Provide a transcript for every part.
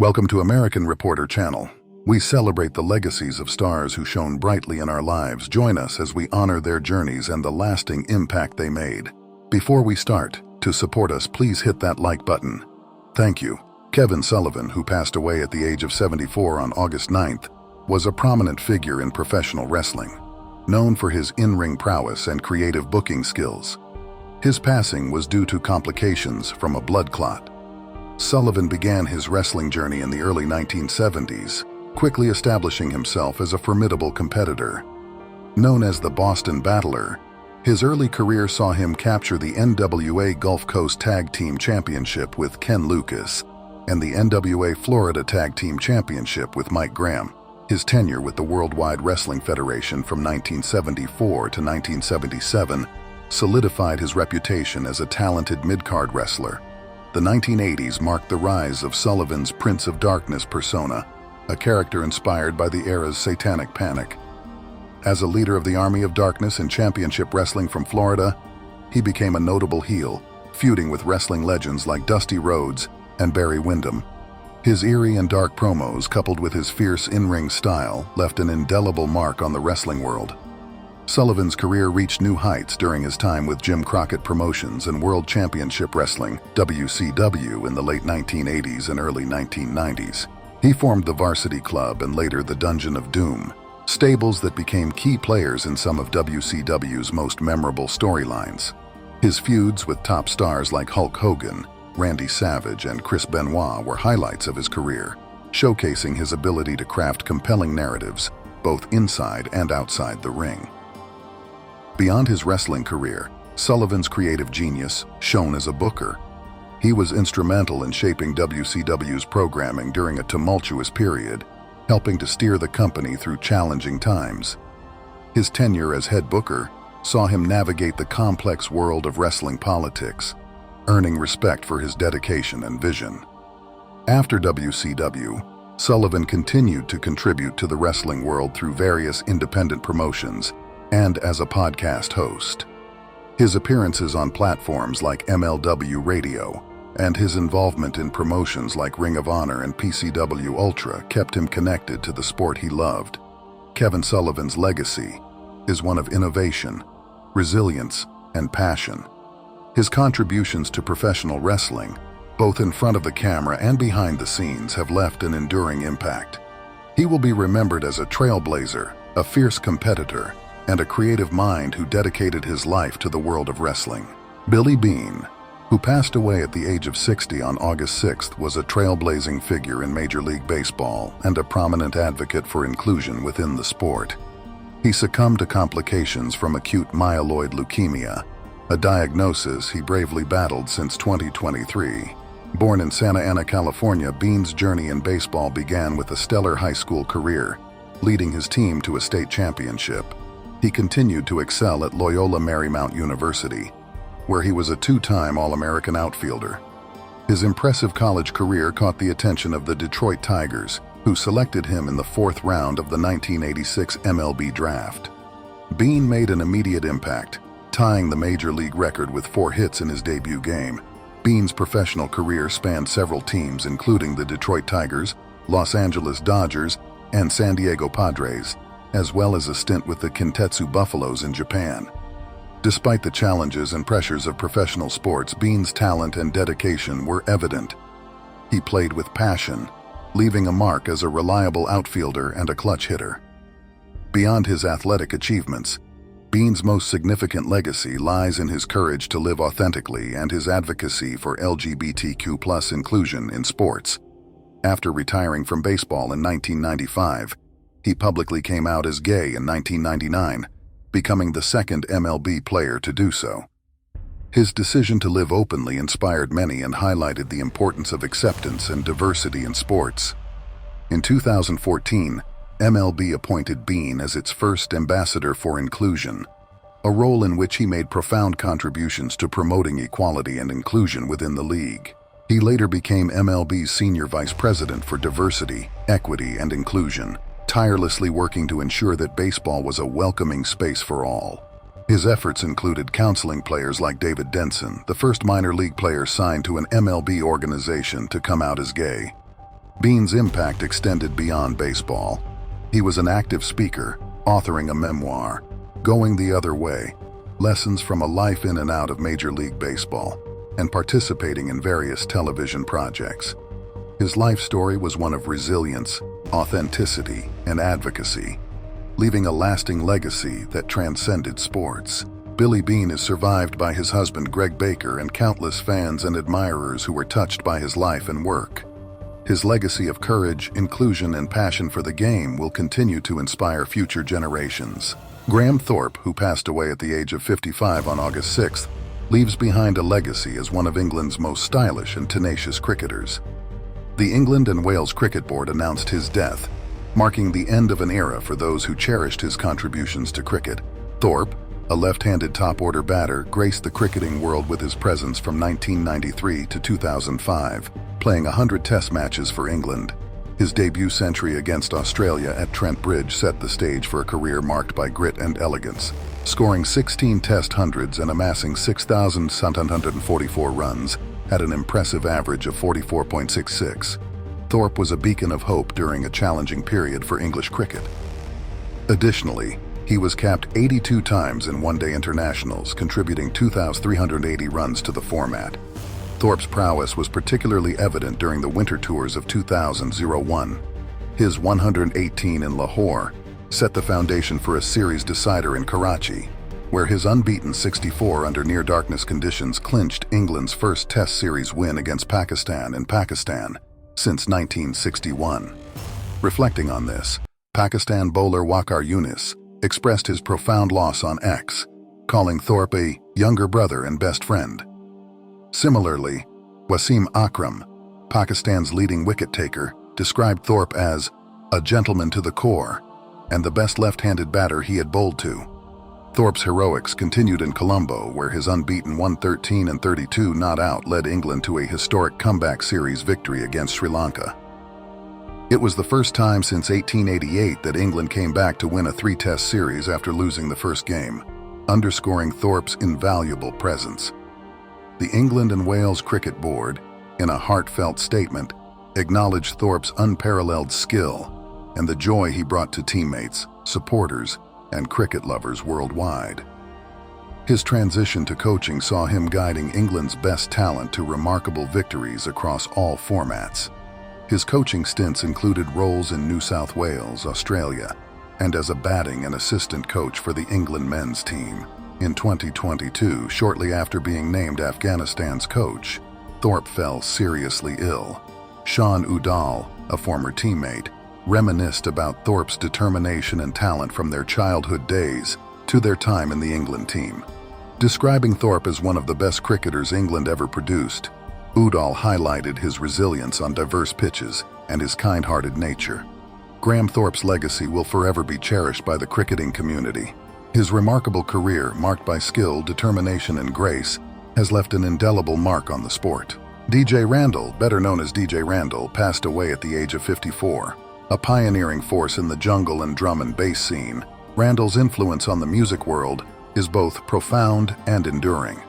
Welcome to American Reporter Channel. We celebrate the legacies of stars who shone brightly in our lives. Join us as we honor their journeys and the lasting impact they made. Before we start, to support us, please hit that like button. Thank you. Kevin Sullivan, who passed away at the age of 74 on August 9th, was a prominent figure in professional wrestling, known for his in-ring prowess and creative booking skills. His passing was due to complications from a blood clot. Sullivan began his wrestling journey in the early 1970s, quickly establishing himself as a formidable competitor. Known as the Boston Battler, his early career saw him capture the NWA Gulf Coast Tag Team Championship with Ken Lucas and the NWA Florida Tag Team Championship with Mike Graham. His tenure with the Worldwide Wrestling Federation from 1974 to 1977 solidified his reputation as a talented mid-card wrestler. The 1980s marked the rise of Sullivan's Prince of Darkness persona, a character inspired by the era's satanic panic. As a leader of the Army of Darkness in championship wrestling from Florida, he became a notable heel, feuding with wrestling legends like Dusty Rhodes and Barry Windham. His eerie and dark promos, coupled with his fierce in-ring style, left an indelible mark on the wrestling world. Sullivan's career reached new heights during his time with Jim Crockett Promotions and World Championship Wrestling, WCW, in the late 1980s and early 1990s. He formed the Varsity Club and later the Dungeon of Doom, stables that became key players in some of WCW's most memorable storylines. His feuds with top stars like Hulk Hogan, Randy Savage, and Chris Benoit were highlights of his career, showcasing his ability to craft compelling narratives, both inside and outside the ring. Beyond his wrestling career, Sullivan's creative genius shone as a booker. He was instrumental in shaping WCW's programming during a tumultuous period, helping to steer the company through challenging times. His tenure as head booker saw him navigate the complex world of wrestling politics, earning respect for his dedication and vision. After WCW, Sullivan continued to contribute to the wrestling world through various independent promotions and as a podcast host. His appearances on platforms like MLW Radio and his involvement in promotions like Ring of Honor and PCW Ultra kept him connected to the sport he loved. Kevin Sullivan's legacy is one of innovation, resilience, and passion. His contributions to professional wrestling, both in front of the camera and behind the scenes, have left an enduring impact. He will be remembered as a trailblazer, a fierce competitor, and a creative mind who dedicated his life to the world of wrestling. Billy Beane, who passed away at the age of 60 on August 6th, was a trailblazing figure in Major League Baseball and a prominent advocate for inclusion within the sport. He succumbed to complications from acute myeloid leukemia, a diagnosis he bravely battled since 2023. Born in Santa Ana, California, Beane's journey in baseball began with a stellar high school career, leading his team to a state championship. He continued to excel at Loyola Marymount University, where he was a two-time All-American outfielder. His impressive college career caught the attention of the Detroit Tigers, who selected him in the 4th round of the 1986 MLB draft. Beane made an immediate impact, tying the major league record with 4 hits in his debut game. Beane's professional career spanned several teams, including the Detroit Tigers, Los Angeles Dodgers, and San Diego Padres, as well as a stint with the Kintetsu Buffaloes in Japan. Despite the challenges and pressures of professional sports, Beane's talent and dedication were evident. He played with passion, leaving a mark as a reliable outfielder and a clutch hitter. Beyond his athletic achievements, Beane's most significant legacy lies in his courage to live authentically and his advocacy for LGBTQ+ inclusion in sports. After retiring from baseball in 1995, he publicly came out as gay in 1999, becoming the second MLB player to do so. His decision to live openly inspired many and highlighted the importance of acceptance and diversity in sports. In 2014, MLB appointed Beane as its first ambassador for inclusion, a role in which he made profound contributions to promoting equality and inclusion within the league. He later became MLB's senior vice president for diversity, equity, and inclusion, tirelessly working to ensure that baseball was a welcoming space for all. His efforts included counseling players like David Denson, the first minor league player signed to an MLB organization to come out as gay. Bean's impact extended beyond baseball. He was an active speaker, authoring a memoir, Going the Other Way, Lessons from a Life in and Out of Major League Baseball, and participating in various television projects. His life story was one of resilience, authenticity, and advocacy, leaving a lasting legacy that transcended sports. Billy Bean is survived by his husband Greg Baker and countless fans and admirers who were touched by his life and work. His legacy of courage, inclusion, and passion for the game will continue to inspire future generations. Graham Thorpe, who passed away at the age of 55 on August 6th, leaves behind a legacy as one of England's most stylish and tenacious cricketers. The England and Wales Cricket Board announced his death, marking the end of an era for those who cherished his contributions to cricket. Thorpe, a left-handed top-order batter, graced the cricketing world with his presence from 1993 to 2005, playing 100 Test matches for England. His debut century against Australia at Trent Bridge set the stage for a career marked by grit and elegance, scoring 16 Test hundreds and amassing 6,744 runs at an impressive average of 44.66. Thorpe was a beacon of hope during a challenging period for English cricket. Additionally, he was capped 82 times in one-day internationals, contributing 2,380 runs to the format. Thorpe's prowess was particularly evident during the winter tours of 2001. His 118 in Lahore set the foundation for a series decider in Karachi, where his unbeaten 64 under near-darkness conditions clinched England's first Test series win against Pakistan in Pakistan since 1961. Reflecting on this, Pakistan bowler Waqar Younis expressed his profound loss on X, calling Thorpe a younger brother and best friend. Similarly, Wasim Akram, Pakistan's leading wicket-taker, described Thorpe as a gentleman to the core and the best left-handed batter he had bowled to. Thorpe's heroics continued in Colombo, where his unbeaten 113 and 32 not out led England to a historic comeback series victory against Sri Lanka. It was the first time since 1888 that England came back to win a 3-Test series after losing the first game, underscoring Thorpe's invaluable presence. The England and Wales Cricket Board, in a heartfelt statement, acknowledged Thorpe's unparalleled skill and the joy he brought to teammates, supporters, and cricket lovers worldwide. His transition to coaching saw him guiding England's best talent to remarkable victories across all formats. His coaching stints included roles in New South Wales, Australia, and as a batting and assistant coach for the England men's team. In 2022, shortly after being named Afghanistan's coach, Thorpe fell seriously ill. Sean Udall, a former teammate, reminisced about Thorpe's determination and talent from their childhood days to their time in the England team. Describing Thorpe as one of the best cricketers England ever produced, Udall highlighted his resilience on diverse pitches and his kind-hearted nature. Graham Thorpe's legacy will forever be cherished by the cricketing community. His remarkable career, marked by skill, determination, and grace, has left an indelible mark on the sport. DJ Randall, better known as DJ Randall, passed away at the age of 54. A pioneering force in the jungle and drum and bass scene, Randall's influence on the music world is both profound and enduring.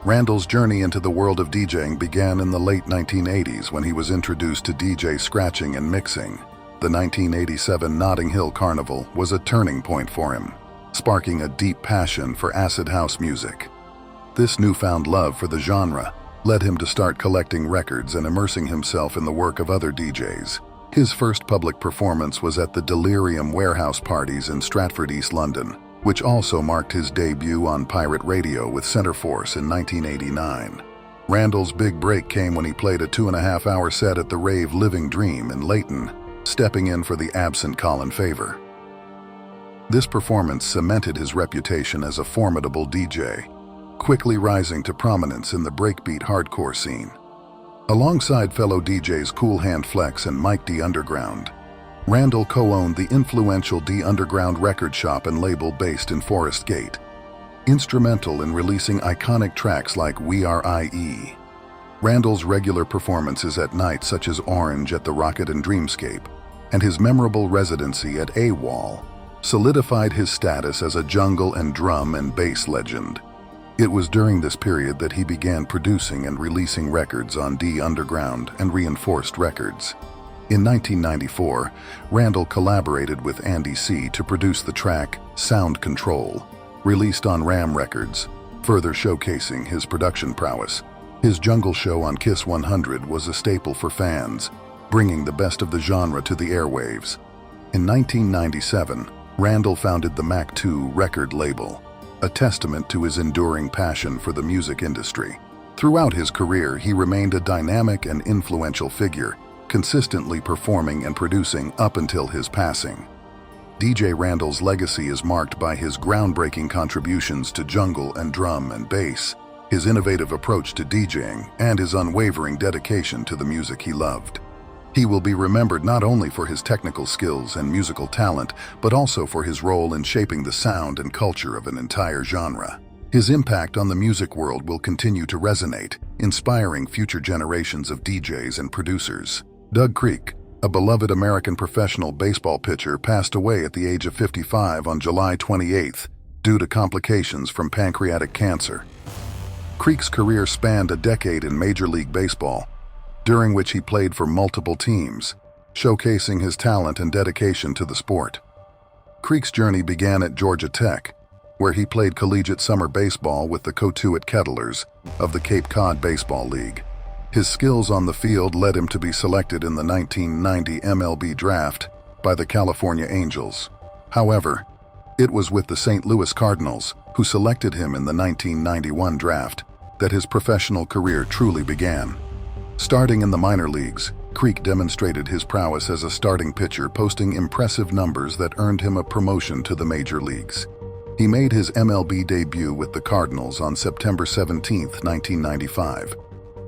Randall's journey into the world of DJing began in the late 1980s when he was introduced to DJ scratching and mixing. The 1987 Notting Hill Carnival was a turning point for him, sparking a deep passion for acid house music. This newfound love for the genre led him to start collecting records and immersing himself in the work of other DJs. His first public performance was at the Delirium Warehouse parties in Stratford, East London, which also marked his debut on pirate radio with Centreforce in 1989. Randall's big break came when he played a 2.5-hour set at the rave Living Dream in Leighton, stepping in for the absent Colin Favor. This performance cemented his reputation as a formidable DJ, quickly rising to prominence in the breakbeat hardcore scene. Alongside fellow DJs Cool Hand Flex and Mike D Underground, Randall co-owned the influential D Underground record shop and label based in Forest Gate, instrumental in releasing iconic tracks like We Are IE. Randall's regular performances at nights such as Orange at the Rocket and Dreamscape, and his memorable residency at AWOL, solidified his status as a jungle and drum and bass legend. It was during this period that he began producing and releasing records on D Underground and Reinforced Records. In 1994, Randall collaborated with Andy C. to produce the track Sound Control, released on Ram Records, further showcasing his production prowess. His jungle show on Kiss 100 was a staple for fans, bringing the best of the genre to the airwaves. In 1997, Randall founded the Mac 2 record label, a testament to his enduring passion for the music industry. Throughout his career, he remained a dynamic and influential figure, consistently performing and producing up until his passing. DJ Randall's legacy is marked by his groundbreaking contributions to jungle and drum and bass, his innovative approach to DJing, and his unwavering dedication to the music he loved. He will be remembered not only for his technical skills and musical talent, but also for his role in shaping the sound and culture of an entire genre. His impact on the music world will continue to resonate, inspiring future generations of DJs and producers. Doug Creek, a beloved American professional baseball pitcher, passed away at the age of 55 on July 28th due to complications from pancreatic cancer. Creek's career spanned a decade in Major League Baseball, during which he played for multiple teams, showcasing his talent and dedication to the sport. Creek's journey began at Georgia Tech, where he played collegiate summer baseball with the Cotuit Kettlers of the Cape Cod Baseball League. His skills on the field led him to be selected in the 1990 MLB draft by the California Angels. However, it was with the St. Louis Cardinals, who selected him in the 1991 draft, that his professional career truly began. Starting in the minor leagues, Creek demonstrated his prowess as a starting pitcher, posting impressive numbers that earned him a promotion to the major leagues. He made his MLB debut with the Cardinals on September 17, 1995.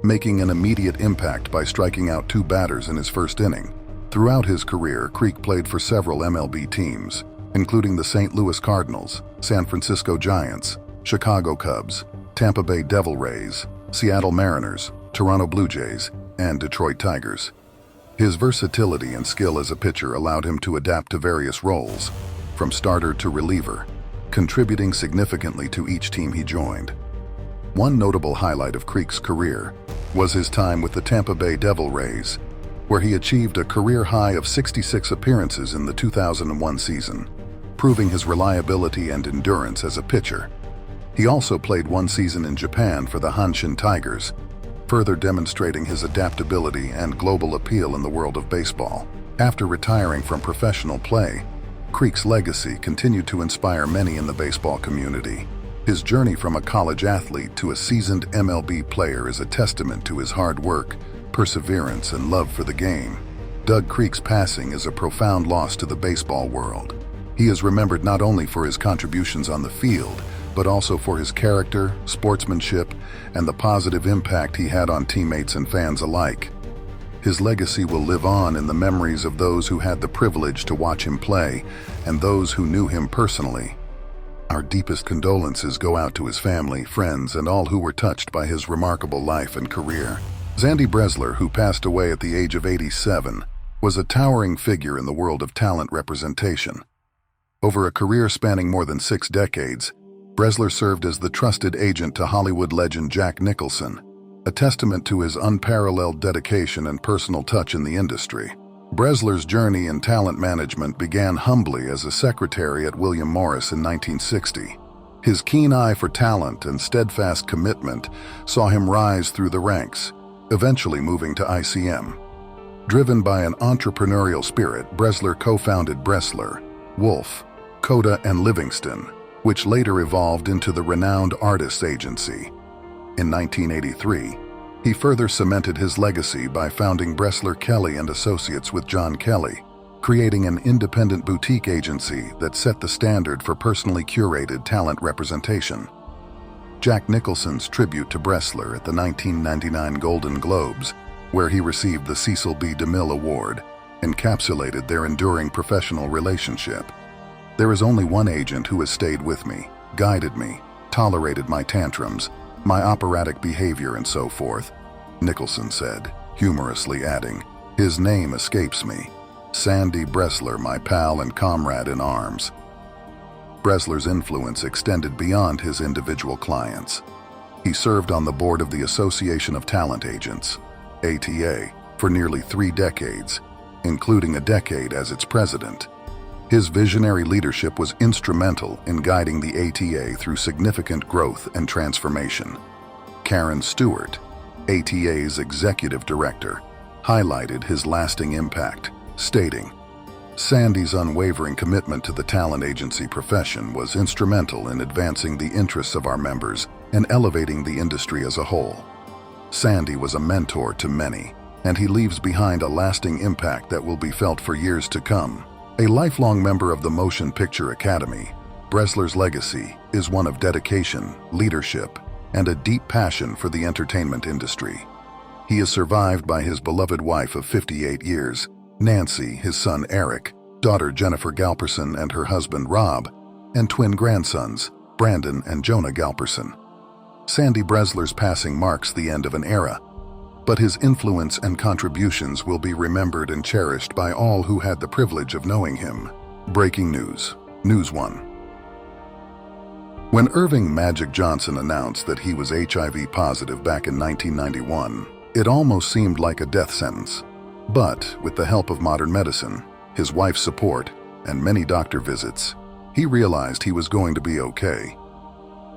Making an immediate impact by striking out 2 batters in his first inning. Throughout his career, Creek played for several MLB teams, including the St. Louis Cardinals, San Francisco Giants, Chicago Cubs, Tampa Bay Devil Rays, Seattle Mariners, Toronto Blue Jays, and Detroit Tigers. His versatility and skill as a pitcher allowed him to adapt to various roles, from starter to reliever, contributing significantly to each team he joined. One notable highlight of Creek's career was his time with the Tampa Bay Devil Rays, where he achieved a career high of 66 appearances in the 2001 season, proving his reliability and endurance as a pitcher. He also played 1 season in Japan for the Hanshin Tigers, further demonstrating his adaptability and global appeal in the world of baseball. After retiring from professional play, Creek's legacy continued to inspire many in the baseball community. His journey from a college athlete to a seasoned MLB player is a testament to his hard work, perseverance, and love for the game. Doug Creek's passing is a profound loss to the baseball world. He is remembered not only for his contributions on the field, but also for his character, sportsmanship, and the positive impact he had on teammates and fans alike. His legacy will live on in the memories of those who had the privilege to watch him play and those who knew him personally. Our deepest condolences go out to his family, friends, and all who were touched by his remarkable life and career. Zandy Bresler, who passed away at the age of 87, was a towering figure in the world of talent representation. Over a career spanning more than 6 decades, Bresler served as the trusted agent to Hollywood legend Jack Nicholson, a testament to his unparalleled dedication and personal touch in the industry. Bresler's journey in talent management began humbly as a secretary at William Morris in 1960. His keen eye for talent and steadfast commitment saw him rise through the ranks, eventually moving to ICM. Driven by an entrepreneurial spirit, Bresler co-founded Bresler, Wolf, Coda, and Livingston, which later evolved into the renowned Artists Agency. In 1983, he further cemented his legacy by founding Bresler Kelly and Associates with John Kelly, creating an independent boutique agency that set the standard for personally curated talent representation. Jack Nicholson's tribute to Bresler at the 1999 Golden Globes, where he received the Cecil B. DeMille Award, encapsulated their enduring professional relationship. "There is only one agent who has stayed with me, guided me, tolerated my tantrums, my operatic behavior, and so forth," Nicholson said, humorously adding, "His name escapes me. Sandy Bresler, my pal and comrade in arms." Bresler's influence extended beyond his individual clients. He served on the board of the Association of Talent Agents, ATA, for nearly 3 decades, including a decade as its president. His visionary leadership was instrumental in guiding the ATA through significant growth and transformation. Karen Stewart, ATA's executive director, highlighted his lasting impact, stating, "Sandy's unwavering commitment to the talent agency profession was instrumental in advancing the interests of our members and elevating the industry as a whole. Sandy was a mentor to many, and he leaves behind a lasting impact that will be felt for years to come." A lifelong member of the Motion Picture Academy, Bresler's legacy is one of dedication, leadership, and a deep passion for the entertainment industry. He is survived by his beloved wife of 58 years, Nancy, his son Eric, daughter Jennifer Galperson and her husband Rob, and twin grandsons, Brandon and Jonah Galperson. Sandy Bresler's passing marks the end of an era, but his influence and contributions will be remembered and cherished by all who had the privilege of knowing him. Breaking news. News 1. When Erving "Magic" Johnson announced that he was HIV positive back in 1991, it almost seemed like a death sentence. But with the help of modern medicine, his wife's support, and many doctor visits, he realized he was going to be okay.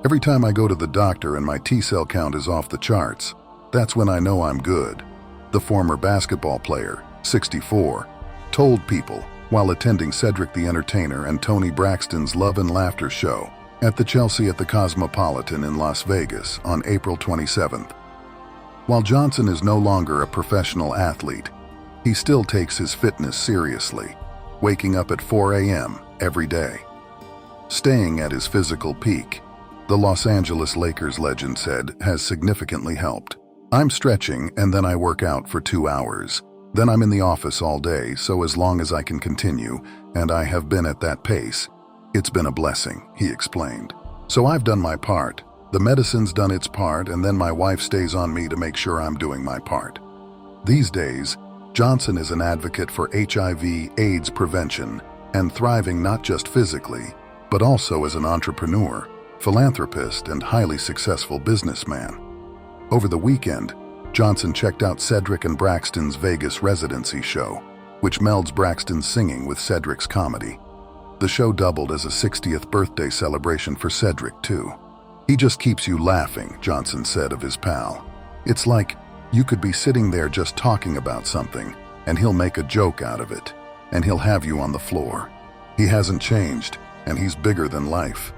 "Every time I go to the doctor and my T-cell count is off the charts, that's when I know I'm good," the former basketball player, 64, told People while attending Cedric the Entertainer and Toni Braxton's Love and Laughter show at the Chelsea at the Cosmopolitan in Las Vegas on April 27th. While Johnson is no longer a professional athlete, he still takes his fitness seriously, waking up at 4 a.m. every day. Staying at his physical peak, the Los Angeles Lakers legend said, has significantly helped. "I'm stretching and then I work out for 2 hours. Then I'm in the office all day, so as long as I can continue, and I have been at that pace, it's been a blessing," he explained. "So I've done my part, the medicine's done its part, and then my wife stays on me to make sure I'm doing my part." These days, Johnson is an advocate for HIV/AIDS prevention and thriving not just physically, but also as an entrepreneur, philanthropist, and highly successful businessman. Over the weekend, Johnson checked out Cedric and Braxton's Vegas residency show, which melds Braxton's singing with Cedric's comedy. The show doubled as a 60th birthday celebration for Cedric, too. "He just keeps you laughing," Johnson said of his pal. "It's like you could be sitting there just talking about something, and he'll make a joke out of it, and he'll have you on the floor. He hasn't changed, and he's bigger than life."